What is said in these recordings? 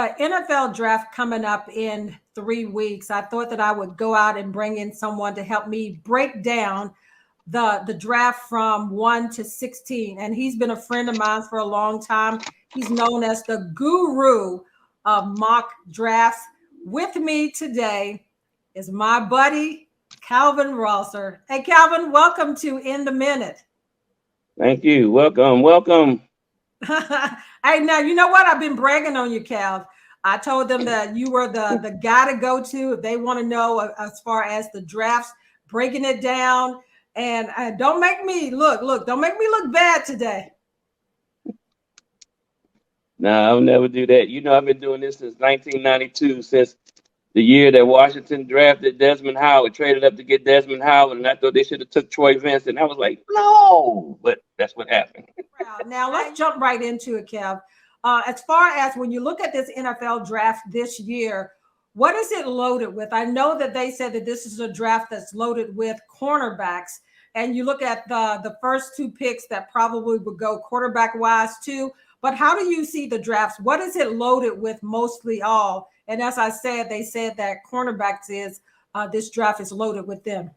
the NFL draft coming up in 3 weeks, I thought that I would go out and bring in someone to help me break down the draft from 1 to 16. And he's been a friend of mine for a long time. He's known as the guru of mock drafts. With me today is my buddy, Kelvin Rosser. Hey, Kelvin, welcome to In the Minute. Thank you. Welcome. Hey, now, you know what? I've been bragging on you, Cal. I told them that you were the guy to go to if they want to know as far as the drafts, breaking it down. And don't make me don't make me look bad today. No, I'll never do that. You know, I've been doing this since 1992, since the year that Washington drafted Desmond Howard, traded up to get Desmond Howard, and I thought they should have took Troy Vincent. I was like, no, but that's what happened. Now let's jump right into it, Kev. As far as when you look at this NFL draft this year, what is it loaded with? I know that they said that this is a draft that's loaded with cornerbacks, and you look at the first two picks that probably would go quarterback wise too. But how do you see the drafts? What is it loaded with mostly all? And as I said, they said that cornerbacks is this draft is loaded with them.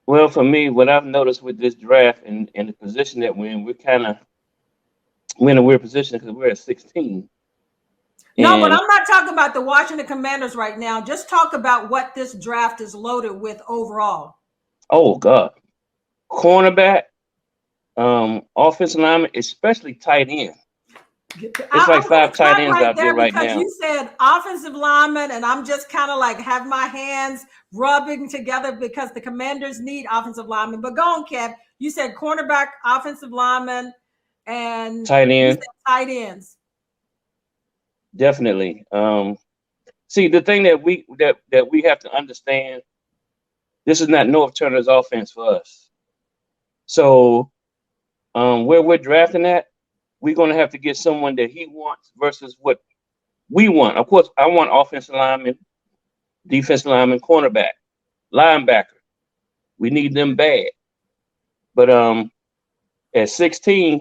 Well, for me, what I've noticed with this draft and the position that we're in, we're in a weird position because we're at 16. No, but I'm not talking about the Washington Commanders right now. Just talk about what this draft is loaded with overall. Oh, God. Cornerback, offensive lineman, especially tight end. It's like 5 tight ends out there right now. Because you said offensive lineman, and I'm just kind of like have my hands rubbing together because the Commanders need offensive linemen. But go on, Kev. You said cornerback, offensive lineman, and tight end. Tight ends. Definitely. See, the thing that we have to understand, this is not North Turner's offense for us. So where we're drafting at, we're going to have to get someone that he wants versus what we want. Of course, I want offensive lineman, defensive lineman, cornerback, linebacker. We need them bad. But at 16,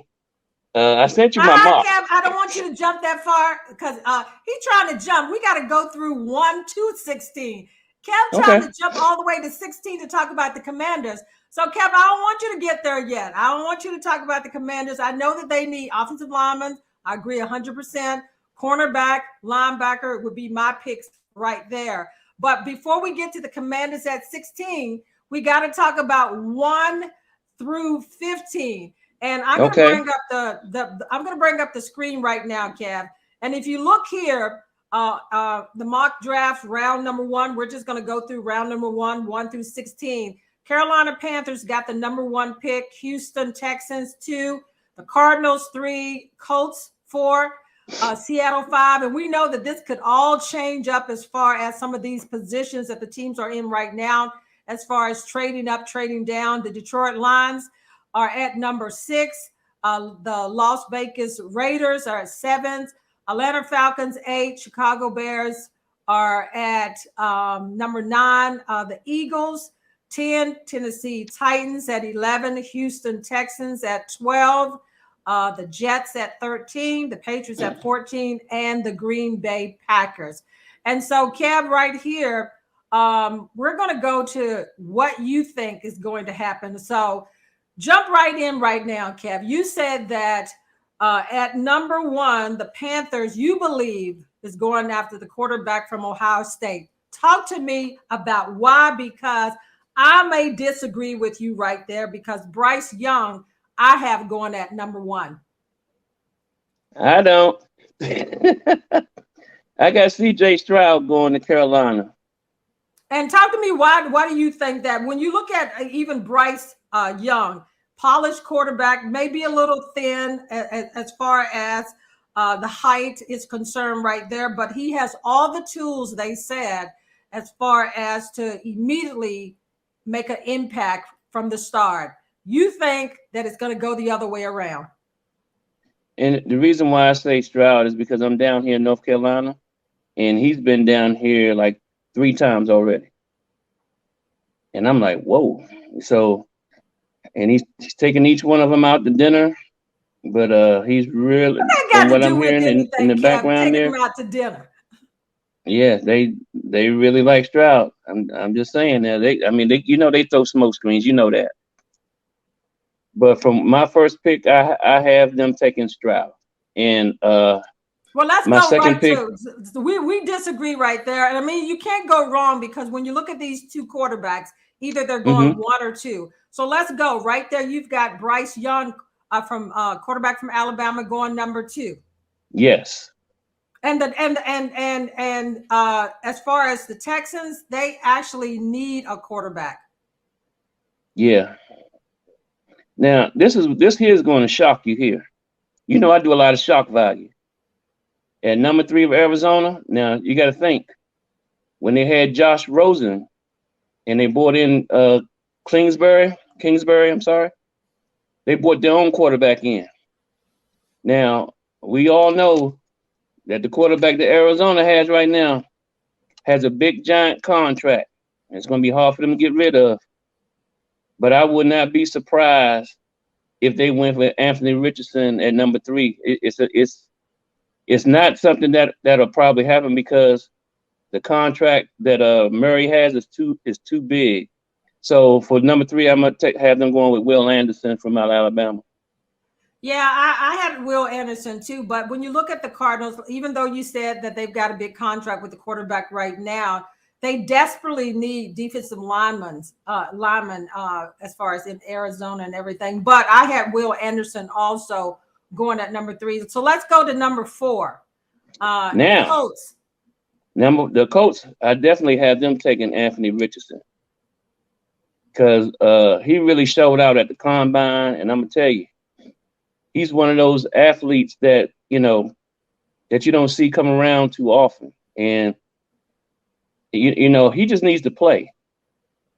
I sent you my mock. Kev, I don't want you to jump that far because he's trying to jump. We got to go through 1 to 16. Kev trying to jump all the way to 16 to talk about the Commanders. So, Kev, I don't want you to get there yet. I don't want you to talk about the Commanders. I know that they need offensive linemen. I agree 100%. Cornerback, linebacker would be my picks right there. But before we get to the Commanders at 16, we got to talk about 1 through 15. And I'm going to bring up I'm going to bring up the screen right now, Kev. And if you look here, the mock draft round number 1, we're just going to go through round number 1 through 16. Carolina Panthers got the number 1 pick, Houston Texans 2, the Cardinals 3, Colts 4, Seattle 5. And we know that this could all change up as far as some of these positions that the teams are in right now, as far as trading up, trading down. The Detroit Lions are at number 6. The Las Vegas Raiders are at 7. Atlanta Falcons 8. Chicago Bears are at number 9. The Eagles 10, Tennessee Titans at 11, Houston Texans at 12, the Jets at 13, the Patriots at 14, and the Green Bay Packers. And so, Kev, right here, we're going to go to what you think is going to happen. So jump right in right now, Kev. You said that at number 1, the Panthers, you believe, is going after the quarterback from Ohio State. Talk to me about why, because I may disagree with you right there because Bryce Young, I have going at number 1. I don't. I got C.J. Stroud going to Carolina. And talk to me, why do you think that? When you look at even Bryce Young, polished quarterback, maybe a little thin as far as the height is concerned right there, but he has all the tools, they said, as far as to immediately make an impact from the start. You think that it's going to go the other way around? And the reason why I say Stroud is because I'm down here in North Carolina, and he's been down here like 3 times already. And I'm like, whoa. So, and he's taking each one of them out to dinner, but he's really. That from had to what do I'm with hearing in anything, the Kev, background taking there, him out to dinner. yeah, they really like Stroud. I'm just saying that they throw smoke screens, you know that. But from my first pick, I have them taking Stroud, and Well, let's my go second right pick, to we disagree right there. And I mean, you can't go wrong because when you look at these two quarterbacks, either they're going mm-hmm, one or two. So let's go right there. You've got Bryce Young from quarterback from Alabama going number 2. yes, And as far as the Texans, they actually need a quarterback. yeah. Now this here is going to shock you here. You know I do a lot of shock value. At number 3 of Arizona, now you got to think when they had Josh Rosen and they brought in Kingsbury, I'm sorry, they brought their own quarterback in. Now we all know that the quarterback that Arizona has right now has a big giant contract. It's going to be hard for them to get rid of. But I would not be surprised if they went with Anthony Richardson at number 3. It's not something that'll probably happen because the contract that Murray has is too big. So for number 3, I'm gonna have them going with Will Anderson from Alabama. Yeah, I had Will Anderson too, but when you look at the Cardinals, even though you said that they've got a big contract with the quarterback right now, they desperately need defensive linemen as far as in Arizona and everything. But I had Will Anderson also going at number 3. So let's go to number 4. The Now, Colts. the Colts, I definitely have them taking Anthony Richardson because he really showed out at the combine, and I'm gonna tell you, he's one of those athletes that that you don't see come around too often, and he just needs to play.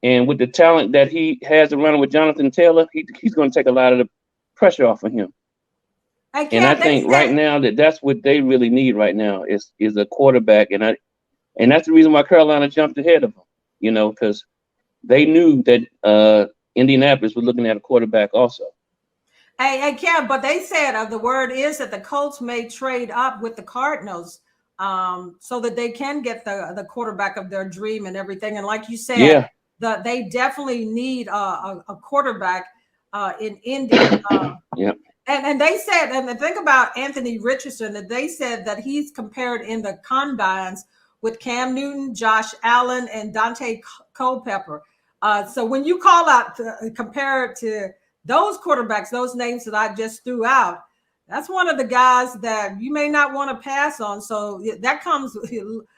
And with the talent that he has around with Jonathan Taylor, he's going to take a lot of the pressure off of him. Hey, And I Kev, they think right said now that's what they really need right now is a quarterback, and that's the reason why Carolina jumped ahead of them, because they knew that Indianapolis was looking at a quarterback also. Hey, Kev, but they said the word is that the Colts may trade up with the Cardinals so that they can get the quarterback of their dream and everything. And like you said, Yeah, they definitely need a quarterback in Indy. yeah, And they said, and the thing about Anthony Richardson, that they said that he's compared in the combines with Cam Newton, Josh Allen, and Dante Culpepper. So when you call out compare it to those quarterbacks, those names that I just threw out, that's one of the guys that you may not want to pass on. So that comes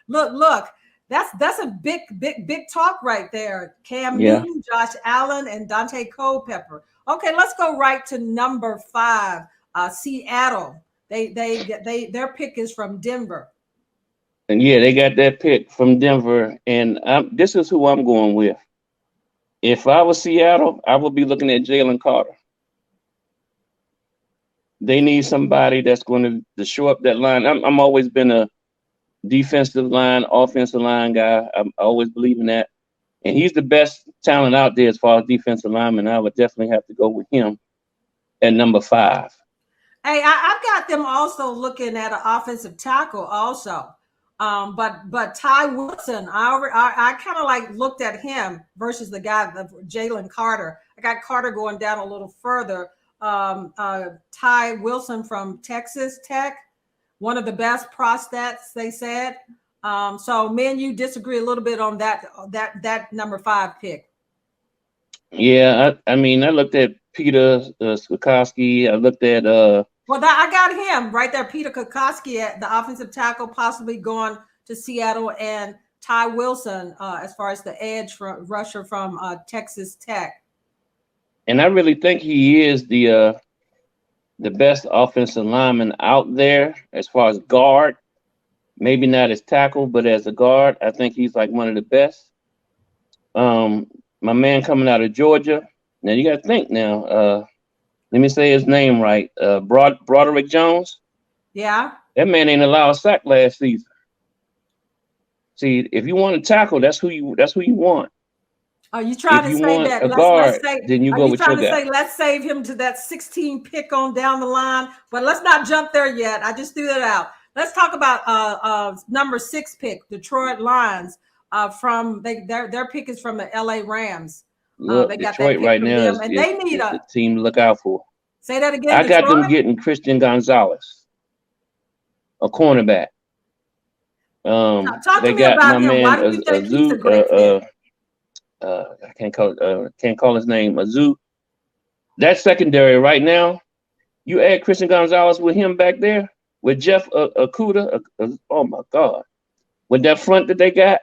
look. That's a big talk right there. Cam yeah. Newton, Josh Allen, and Dante Culpepper. Okay, let's go right to number 5. Seattle. Their pick is from Denver. And yeah, they got that pick from Denver, and this is who I'm going with. If I was Seattle, I would be looking at Jalen Carter. They need somebody that's going to show up that line. I'm always been a defensive line, offensive line guy. I always believe in that. And he's the best talent out there as far as defensive lineman. I would definitely have to go with him at number 5. Hey, I've got them also looking at an offensive tackle also. But Ty Wilson, I kind of like looked at him versus the guy, Jalen Carter. I got Carter going down a little further. Ty Wilson from Texas Tech, one of the best prospects, they said. So me and you disagree a little bit on that number 5 pick. Yeah, I mean, I looked at Peter Skokoski. I looked at Well, I got him right there. Peter Kokoski at the offensive tackle, possibly going to Seattle, and Ty Wilson as far as the edge rusher from Texas Tech. and I really think he is the best offensive lineman out there as far as guard. Maybe not as tackle, but as a guard, I think he's like one of the best. My man coming out of Georgia. Now you got to think now. Let me say his name right. Broderick Jones. Yeah. That man ain't allowed a sack last season. See, if you want to tackle, that's who you want. Are you If trying to you say want that a let's guard, say, then you are go you with your trying to guy. say let's save him to that 16 pick on down the line? But let's not jump there yet. I just threw that out. Let's talk about number 6 pick, Detroit Lions. From their pick is from the LA Rams. Look, They got that Detroit pick right from now them, and they need is the a team to look out for. say that again, I got them Detroit. getting Christian Gonzalez, a cornerback. Talk to They me got my about him. Why man do you think he's a Azu. great fit? I can't call his name Azu. That secondary right now. You add Christian Gonzalez with him back there with Jeff Okuda. Oh my God! With that front that they got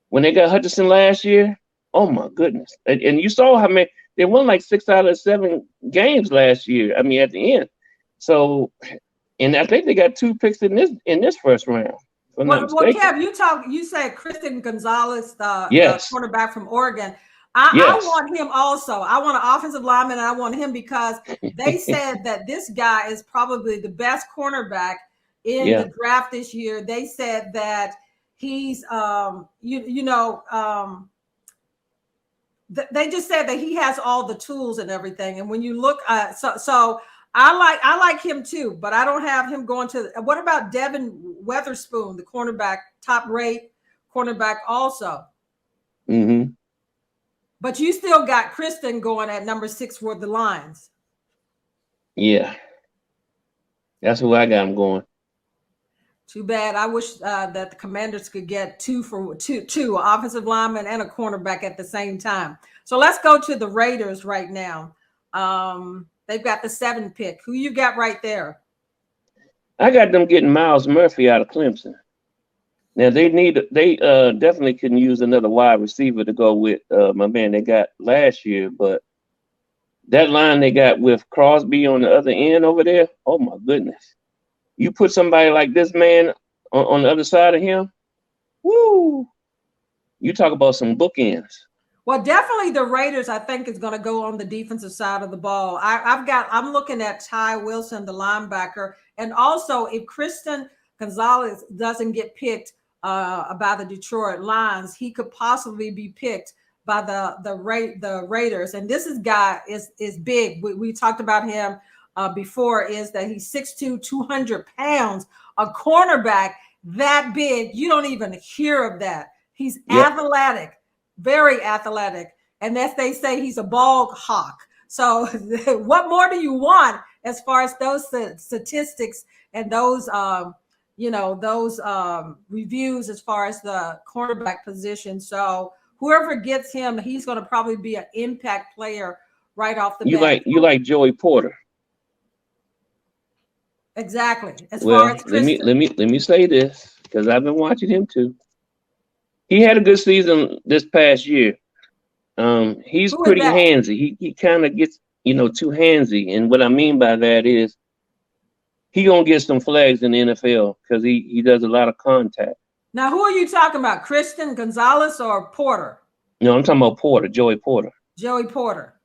when they got Hutchinson last year. Oh my goodness! And you saw how many they won, like 6 out of 7 games last year. I mean, at the end. So, and I think they got 2 picks in this first round, if I'm not Well, mistaken. Kev, you said Christian Gonzalez, the Yes, cornerback from Oregon. I yes, want him also. I want an offensive lineman, and I want him because they said that this guy is probably the best cornerback in yeah, the draft this year. They said that he's, they just said that he has all the tools and everything. And when you look, so I like him too, but I don't have him going to. What about Devin Weatherspoon, the cornerback, top rate cornerback also? mm-hmm, But you still got Kristen going at number 6 for the Lions. yeah. That's who I got him going. Too bad. I wish that the Commanders could get two, an offensive lineman and a cornerback at the same time. So let's go to the Raiders right now. They've got the 7 pick. Who you got right there? I got them getting Miles Murphy out of Clemson. Now they definitely couldn't use another wide receiver to go with my man they got last year, but that line they got with Crosby on the other end over there, oh my goodness. You put somebody like this man on the other side of him, woo! You talk about some bookends. Well, definitely the Raiders, I think, is going to go on the defensive side of the ball. I'm looking at Ty Wilson, the linebacker, and also if Christian Gonzalez doesn't get picked by the Detroit Lions, he could possibly be picked by the Raiders. And this guy is big. We talked about him before. Is that he's 6'2", 200 pounds, a cornerback that big? You don't even hear of that. He's Yep. athletic. Very athletic, and as they say, he's a ball hawk. So, what more do you want as far as those statistics and those, reviews as far as the cornerback position? So, whoever gets him, he's going to probably be an impact player right off the bat. You like Joey Porter. Exactly. As far Well, as let Kristen. me say this because I've been watching him too. He had a good season this past year. He's Who is pretty that? handsy. He kind of gets, too handsy. And what I mean by that is he gonna get some flags in the NFL because he does a lot of contact. Now, who are you talking about? Kristen Gonzalez or Porter? No, I'm talking about Porter, Joey Porter. Joey Porter.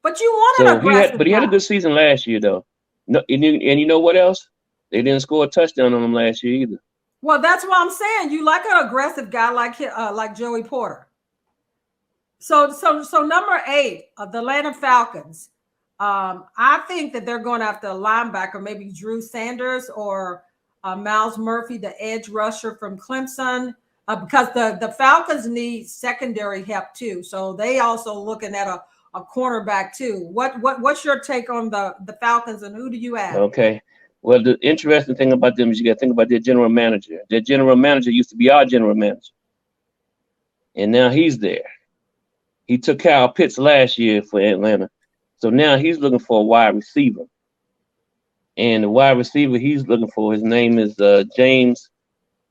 But you want an So aggressive he had a guy. good season last year though. No, and you know what else? They didn't score a touchdown on him last year either. Well, that's what I'm saying. You like an aggressive guy like Joey Porter. So number 8, the Atlanta Falcons. I think that they're going after a linebacker, maybe Drew Sanders or Miles Murphy, the edge rusher from Clemson, because the Falcons need secondary help too. So they also looking at a cornerback too. What's your take on the Falcons, and who do you have? Okay. Well, the interesting thing about them is you got to think about their general manager. Their general manager used to be our general manager, and now he's there. He took Kyle Pitts last year for Atlanta, so now he's looking for a wide receiver. And the wide receiver he's looking for, his name is James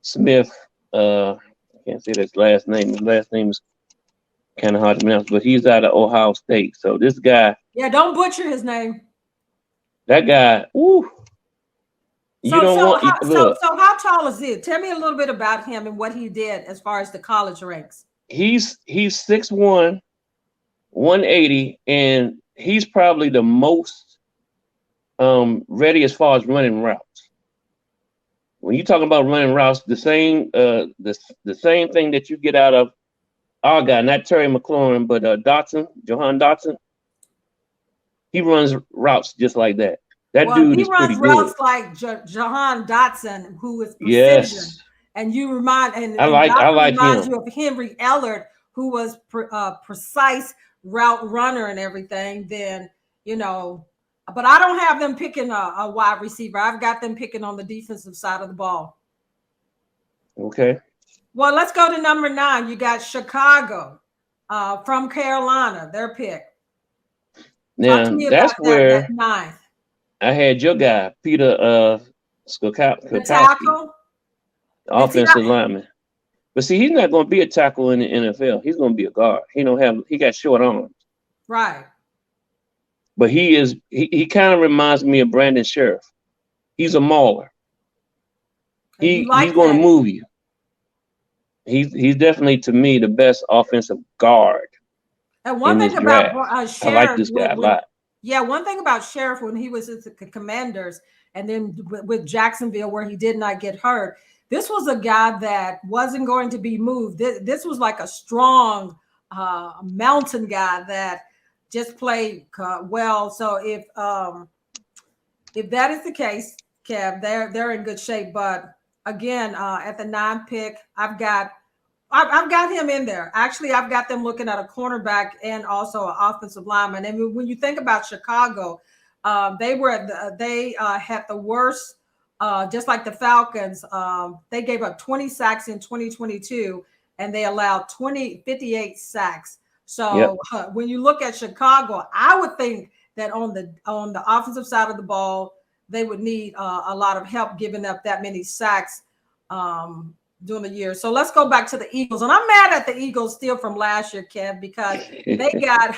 Smith. I can't say his last name. His last name is kind of hard to pronounce, but he's out of Ohio State. So this guy, Yeah, don't butcher his name. that guy, woo. You don't want look. So how tall is he? Tell me a little bit about him and what he did as far as the college ranks. He's 6'1", 180, and he's probably the most ready as far as running routes. When you talk about running routes, the same thing that you get out of our guy, not Terry McLaurin, but Dotson, Jahan Dotson. He runs routes just like that. That Well, dude he is pretty runs good. routes like Jahan Dotson, who is precision, Yes, and you remind I and Dotson like reminds him. you of Henry Ellard, who was precise route runner and everything. Then you know, but I don't have them picking a wide receiver. I've got them picking on the defensive side of the ball. Okay. Well, let's go to number 9. You got Chicago from Carolina. Their pick. Talk to Now me about that's that where 9th. I had your guy, Peter The Skokowski, tackle. And see, offensive lineman. But see, he's not going to be a tackle in the NFL. He's going to be a guard. He got short arms. right. But he kind of reminds me of Brandon Sheriff. He's a mauler. And you He's like going to that. move you. He's definitely to me the best offensive guard And one in this thing about draft. I like Sheriff, this guy a lot. one thing about Sheriff when he was at the Commanders and then with Jacksonville, where he did not get hurt, this was a guy that wasn't going to be moved. This was like a strong mountain guy that just played well. So if that is the case, Kev, they're in good shape. But again, at the 9th pick, I've got him in there. Actually, I've got them looking at a cornerback and also an offensive lineman. And when you think about Chicago, they had the worst, just like the Falcons. They gave up 20 sacks in 2022, and they allowed 58 sacks. So Yep. when you look at Chicago, I would think that on the offensive side of the ball, they would need a lot of help giving up that many sacks. During the year. So let's go back to the Eagles. And I'm mad at the Eagles still from last year, Kev, because they got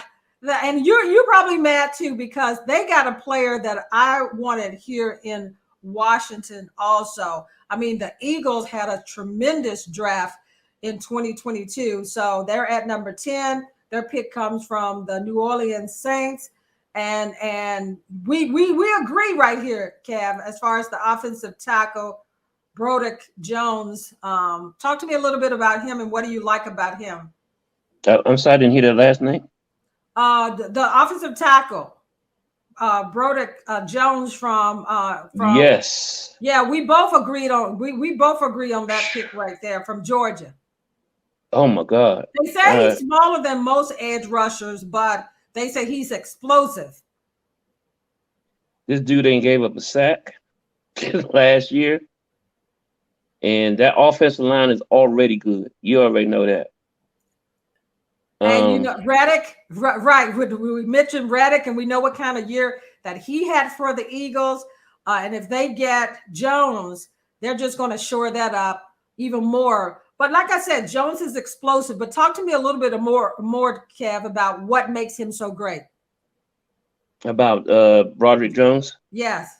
and you're probably mad too, because they got a player that I wanted here in Washington also. I mean, the Eagles had a tremendous draft in 2022. So they're at number 10. Their pick comes from the New Orleans Saints. And we agree right here, Kev, as far as the offensive tackle Broderick Jones. Talk to me a little bit about him and what do you like about him? I'm sorry, I didn't hear that last name. The offensive tackle, Broderick Jones from. Yes. Yeah, we both agreed on. We both agree on that pick right there from Georgia. Oh my God. They say he's smaller than most edge rushers, but they say he's explosive. This dude ain't gave up a sack last year. And that offensive line is already good. You already know that. And you know, Reddick, right? We mentioned Reddick, and we know what kind of year that he had for the Eagles. And if they get Jones, they're just going to shore that up even more. But like I said, Jones is explosive. But talk to me a little bit more, Kev, about what makes him so great. About Broderick Jones? Yes.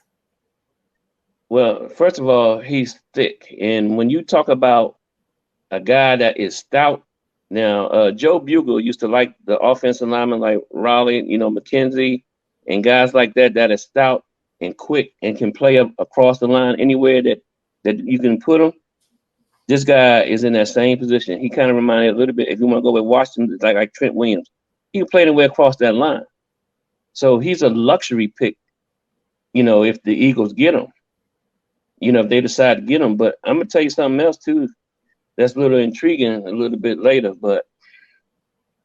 Well, first of all, he's thick. And when you talk about a guy that is stout, now Joe Bugle used to like the offensive lineman like Raleigh, McKenzie, and guys like that are stout and quick and can play up across the line anywhere that you can put him. This guy is in that same position. He kind of reminded me a little bit, if you want to go with Washington, it's like Trent Williams. He can play anywhere across that line. So he's a luxury pick, if the Eagles get him. If they decide to get him. But I'm going to tell you something else, too, that's a little intriguing a little bit later. But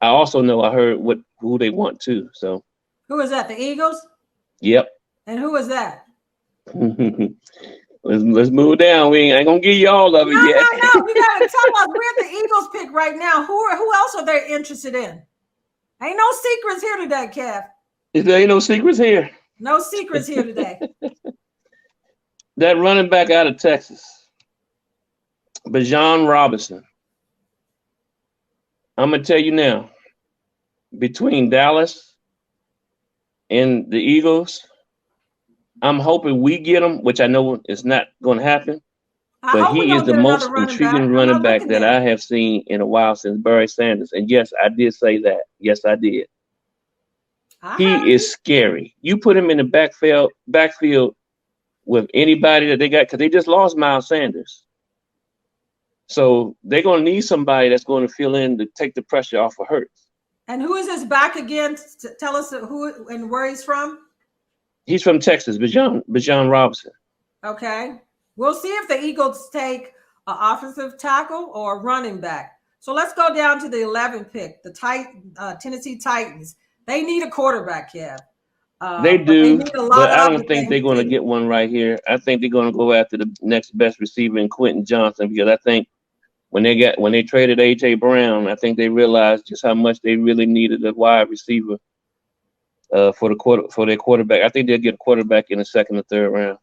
I also know I heard who they want, too. So who is that? The Eagles? Yep. And who is that? Let's move down. We ain't going to give you all of it yet. No. We got to tell us. We're at the Eagles pick right now. Who else are they interested in? Ain't no secrets here today, Kev. There ain't no secrets here. No secrets here today. That running back out of Texas, Bijan Robinson. I'm going to tell you now, between Dallas and the Eagles, I'm hoping we get him, which I know it's not going to happen. But he is the most intriguing running back that I have seen in a while since Barry Sanders. And yes, I did say that. Yes, I did. He is scary. You put him in the backfield with anybody that they got, because they just lost Miles Sanders. So they're going to need somebody that's going to fill in to take the pressure off of Hurts. And who is this back again? Tell us who and where he's from. He's from Texas, Bijan Robinson. Okay. We'll see if the Eagles take an offensive tackle or a running back. So let's go down to the 11th pick, the Tennessee Titans. They need a quarterback, Kev. They do, but I don't think they're going to team. get one right here. I think they're going to go after the next best receiver in Quentin Johnson, because I think when they traded A.J. Brown, I think they realized just how much they really needed a wide receiver for their quarterback. I think they'll get a quarterback in the second or third round.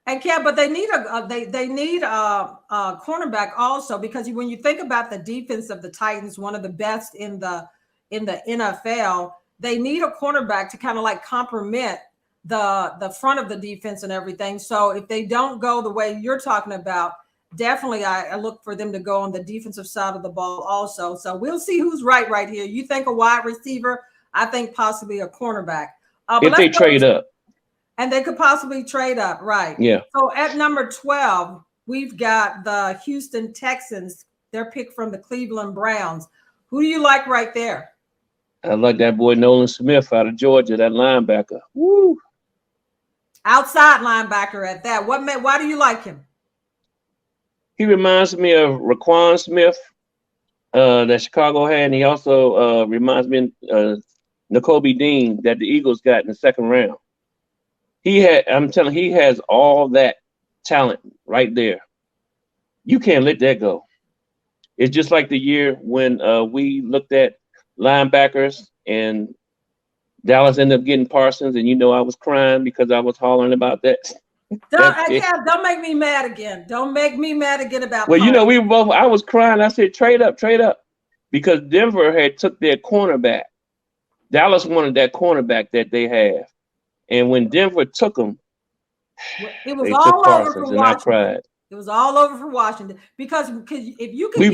And Kev, but they need a cornerback also, because when you think about the defense of the Titans, one of the best in the NFL, they need a cornerback to kind of like complement the front of the defense and everything. So if they don't go the way you're talking about, definitely I look for them to go on the defensive side of the ball also. So we'll see who's right here. You think a wide receiver? I think possibly a cornerback. If they trade up. And they could possibly trade up, right? Yeah. So at number 12, we've got the Houston Texans. Their pick from the Cleveland Browns. Who do you like right there? I like that boy Nolan Smith out of Georgia, that linebacker. Woo! Outside linebacker at that. Why do you like him? He reminds me of Raquan Smith that Chicago had, and he also reminds me of Nakobe Dean that the Eagles got in the second round. He has all that talent right there. You can't let that go. It's just like the year when we looked at linebackers and Dallas ended up getting Parsons, and I was crying because I was hollering about that. Don't make me mad again. Don't make me mad again about Well, Parsons. I was crying. I said, trade up, because Denver had took their cornerback. Dallas wanted that cornerback that they have. And when Denver took him, it was all over for Washington. And I cried. It was all over for Washington because if you could get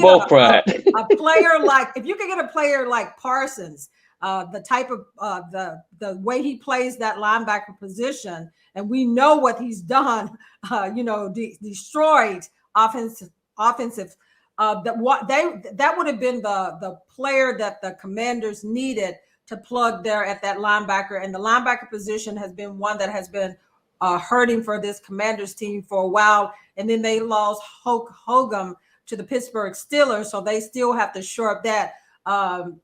a player like Parsons, the type of the way he plays that linebacker position, and we know what he's done, destroyed offensive. That would have been the player that the Commanders needed to plug there at that linebacker, and the linebacker position has been one that has been hurting for this Commanders team for a while, and then they lost Hulk Hogan to the Pittsburgh Steelers, so they still have to shore up that.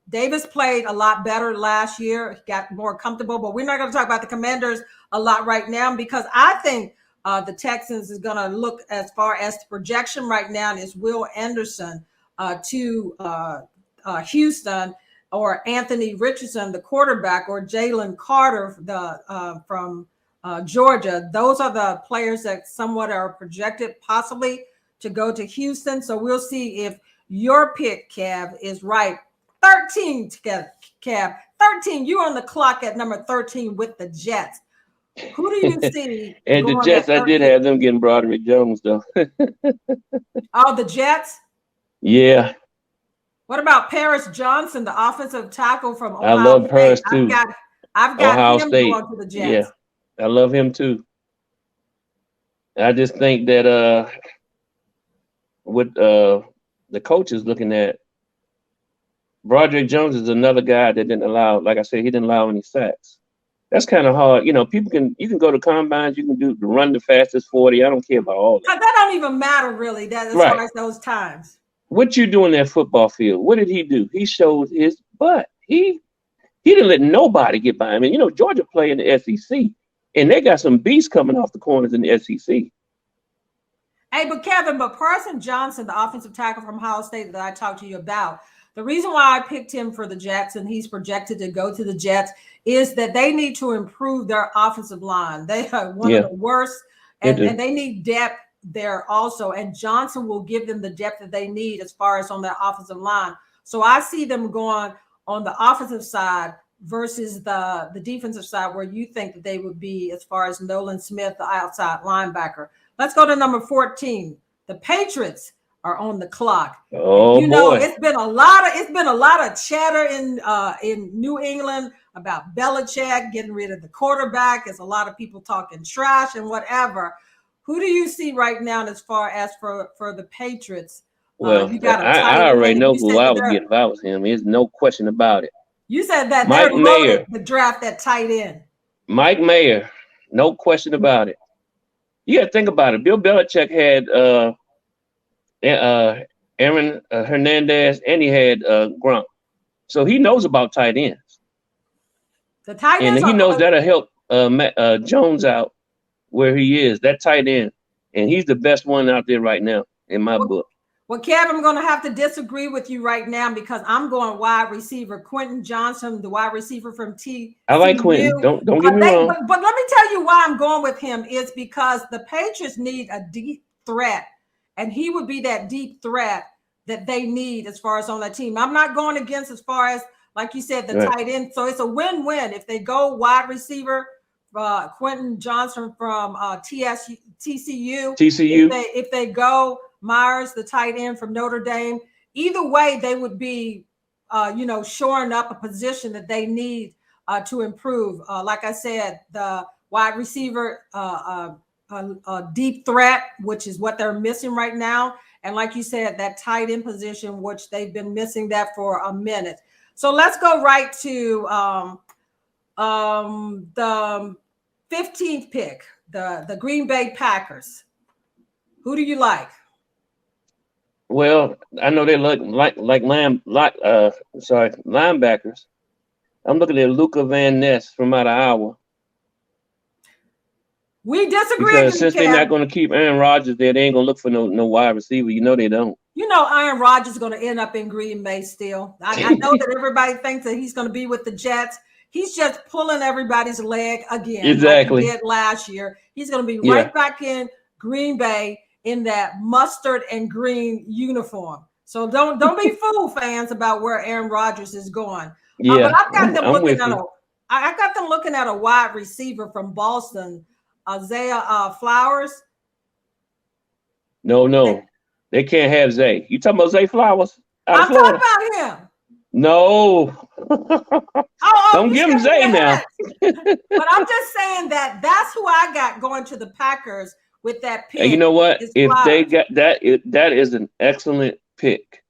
Davis played a lot better last year. He got more comfortable, but we're not going to talk about the Commanders a lot right now because I think the Texans is going to look as far as the projection right now is Will Anderson to Houston, or Anthony Richardson, the quarterback, or Jalen Carter from Georgia. Those are the players that somewhat are projected possibly to go to Houston. So we'll see if your pick, Cav, is right. 13 together, Cav. 13. You're on the clock at number 13 with the Jets. Who do you see? And the Jets, I did have them getting Broderick Jones, though. Oh, the Jets? Yeah. What about Paris Johnson, the offensive tackle from Ohio State? I love Paris, too. I've got Ohio him State. going to the Jets. Yeah, I love him, too. I just think that with the coaches looking at, Broderick Jones is another guy that didn't allow, like I said, he didn't allow any sacks. That's kind of hard. You can go to combines, you can run the fastest 40. I don't care about all that. That don't even matter really, as far as those times. What you do in that football field? What did he do? He showed his butt. He didn't let nobody get by him. And Georgia play in the SEC, and they got some beasts coming off the corners in the SEC. Hey, but Kevin, Parson Johnson, the offensive tackle from Ohio State that I talked to you about, the reason why I picked him for the Jets and he's projected to go to the Jets is that they need to improve their offensive line. They are one of the worst, and they need depth there also. And Johnson will give them the depth that they need as far as on that offensive line. So I see them going on the offensive side versus the defensive side where you think that they would be as far as Nolan Smith, the outside linebacker. Let's go to number 14. The Patriots are on the clock. Oh, boy. It's been a lot of chatter in New England about Belichick getting rid of the quarterback. There's a lot of people talking trash and whatever. Who do you see right now as far as for the Patriots Well, You got a tight I already end, and know you who said I that would get if I was him. There's no question about it. you said that they're Mike loaded Mayer. to draft that tight end. Mike Mayer. No question about it. You got to think about it. Bill Belichick had Aaron Hernandez, and he had Gronk. So he knows about tight ends. The tight And ends he are. knows that'll help Jones out where he is, that tight end. And he's the best one out there right now in my book. Well, Kev, I'm going to have to disagree with you right now because I'm going wide receiver. Quentin Johnson, the wide receiver from TCU. I like Quentin. Don't get me wrong. But let me tell you why I'm going with him is because the Patriots need a deep threat, and he would be that deep threat that they need as far as on that team. I'm not going against as far as, like you said, the tight end. So it's a win-win. If they go wide receiver, Quentin Johnson from TCU. If they go Myers, the tight end from Notre Dame, either way, they would be, shoring up a position that they need to improve. Like I said, the wide receiver, deep threat, which is what they're missing right now. And like you said, that tight end position, which they've been missing that for a minute. So let's go right to the 15th pick, the Green Bay Packers. Who do you like? Well, I know they look like linebackers. I'm looking at Luca Van Ness from out of Iowa. We disagree because since they're not going to keep Aaron Rodgers there, they ain't going to look for no wide receiver. You know they don't. You know Aaron Rodgers is going to end up in Green Bay still. I know that everybody thinks that he's going to be with the Jets. He's just pulling everybody's leg again, exactly, like he did last year. He's going to be right back in Green Bay in that mustard and green uniform. So don't be fooled, fans, about where Aaron Rodgers is going. Yeah, but I've got them looking at I got them looking at a wide receiver from Boston, Isaiah Flowers. No, they can't have Zay. You talking about Zay Flowers out of Florida? I'm talking about him. No. Don't give him Zay now. But I'm just saying that's who I got going to the Packers with that pick. And you know what? If they got that, that is an excellent pick.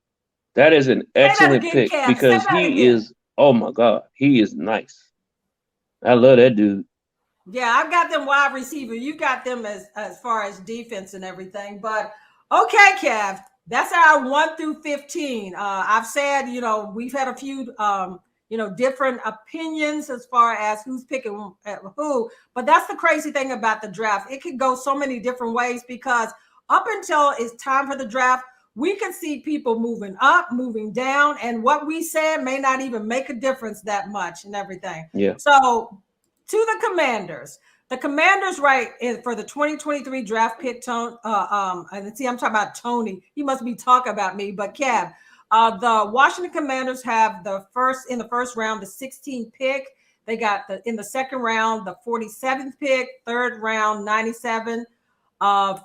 That is an excellent pick because he is, oh my God, he is nice. I love that dude. Yeah, I've got them wide receiver. You got them as far as defense and everything. But okay, Kev, that's our 1 through 15. I've said, we've had a few, different opinions as far as who's picking who. But that's the crazy thing about the draft. It could go so many different ways because up until it's time for the draft, we can see people moving up, moving down, and what we said may not even make a difference that much and everything. Yeah. So to the Commanders. The Commanders, for the 2023 draft pick, and see, I'm talking about Tony. He must be talking about me, but Kev, the Washington Commanders have in the first round, the 16th pick. They got in the second round, the 47th pick, third round, 97,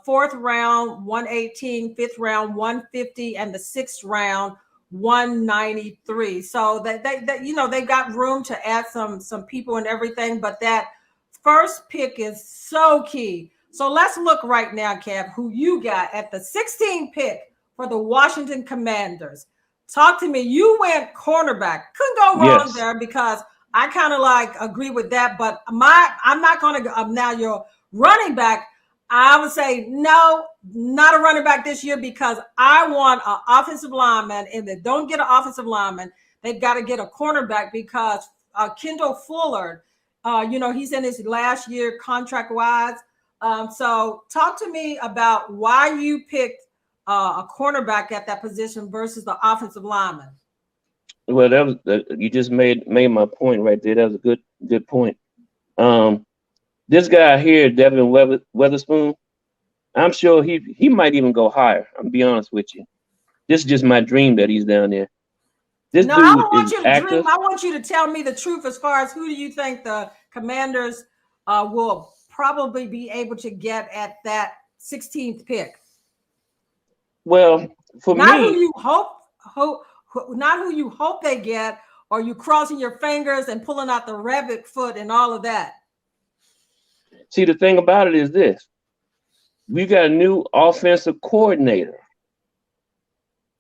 fourth round, 118, fifth round, 150, and the sixth round, 193. So they've got room to add some people and everything, but that first pick is so key. So let's look right now, Kev, who you got at the 16th pick for the Washington Commanders. Talk to me. You went cornerback. Couldn't go wrong there because I kind of agree with that, but I'm not going to now your running back. I would say no, not a running back this year because I want an offensive lineman. And if they don't get an offensive lineman, they've got to get a cornerback because Kendall Fuller, he's in his last year contract-wise. So talk to me about why you picked a cornerback at that position versus the offensive lineman. Well, that was you just made my point right there. That was a good point. This guy here, Devin Weatherspoon, I'm sure he might even go higher. I'm be honest with you. This is just my dream that he's down there. This dude I don't want is you to active. dream. I want you to tell me the truth as far as who do you think the Commanders will probably be able to get at that 16th pick? Well, for me, not who you hope they get, or you crossing your fingers and pulling out the rabbit foot and all of that. See, the thing about it is this. We got a new offensive coordinator.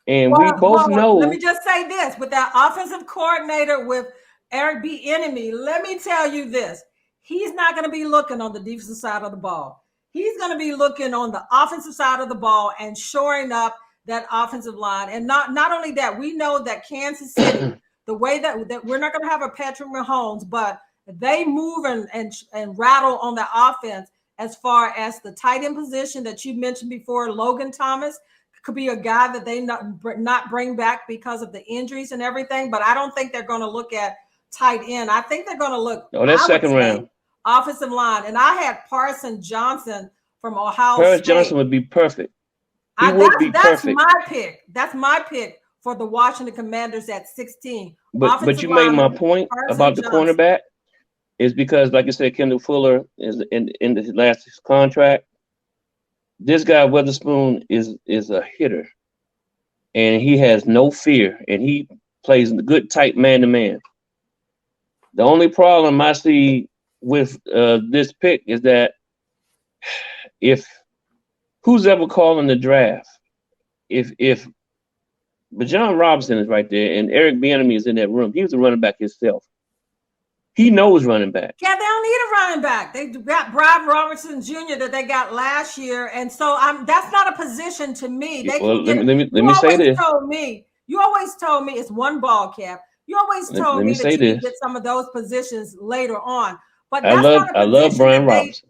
And we both know. Let me just say this: with that offensive coordinator with Eric Bieniemy, let me tell you this: he's not going to be looking on the defensive side of the ball. He's going to be looking on the offensive side of the ball and shoring up that offensive line. And not only that, we know that Kansas City, the way that we're not going to have a Patrick Mahomes, but they move and rattle on the offense as far as the tight end position that you mentioned before. Logan Thomas could be a guy that they not bring back because of the injuries and everything. But I don't think they're going to look at tight end. I think they're going to look. Oh, that's second round. Offensive line. And I had Parson Johnson from Ohio Parson State. Johnson would be perfect. He would be perfect. That's my pick. That's my pick for the Washington Commanders at 16. But you made my point about the cornerback is because, like I said, Kendall Fuller is in the last contract. This guy Witherspoon is a hitter, and he has no fear, and he plays a good tight man-to-man. The only problem I see with this pick is that if who's ever calling the draft, if but John Robinson is right there and Eric Bieniemy is in that room, he was a running back himself. He knows running back. Yeah, they don't need a running back. They got Brian Robertson Jr. that they got last year, and so that's not a position to me. They well, can let me say this. You always told me it's one ball, Cap. You always told me that you can get some of those positions later on. But that's I love Brian Robinson.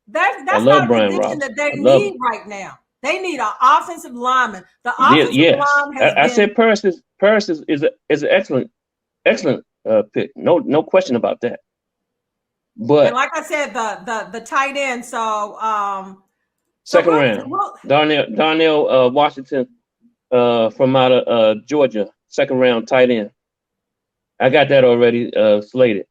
That's not a position that they need right now. They need an offensive lineman. The offensive line has I said Paris is an excellent pick. No question about that. But and like I said, the tight end. So second round, Darnell Washington from out of Georgia, second round tight end. I got that already slated.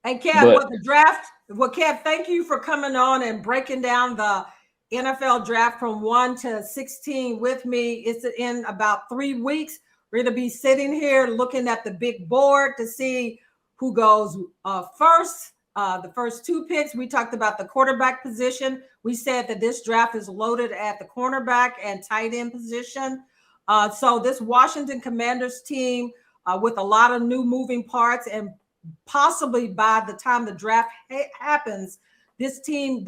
And Kev, what the draft? Well, Kev, thank you for coming on and breaking down the NFL draft from 1 to 16 with me. It's in about 3 weeks. We're going to be sitting here looking at the big board to see who goes first. The first 2 picks, we talked about the quarterback position. We said that this draft is loaded at the cornerback and tight end position. So this Washington Commanders team with a lot of new moving parts, and possibly by the time the draft happens, this team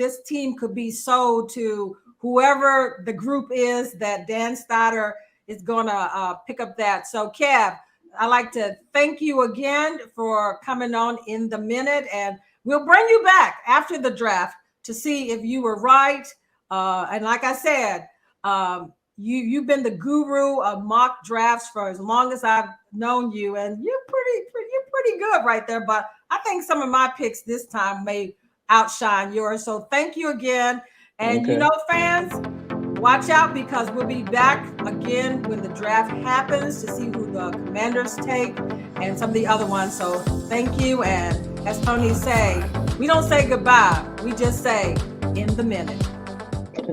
could be sold to whoever the group is that Dan Snyder is going to pick up that. So, Kev, I'd like to thank you again for coming on in the minute, and we'll bring you back after the draft to see if you were right. And like I said, you've been the guru of mock drafts for as long as I've known you, and you're pretty good right there. But I think some of my picks this time may outshine yours. So thank you again. And fans, watch out, because we'll be back again when the draft happens to see who the Commanders take and some of the other ones. So thank you. And as Tony say, we don't say goodbye. We just say in the minute.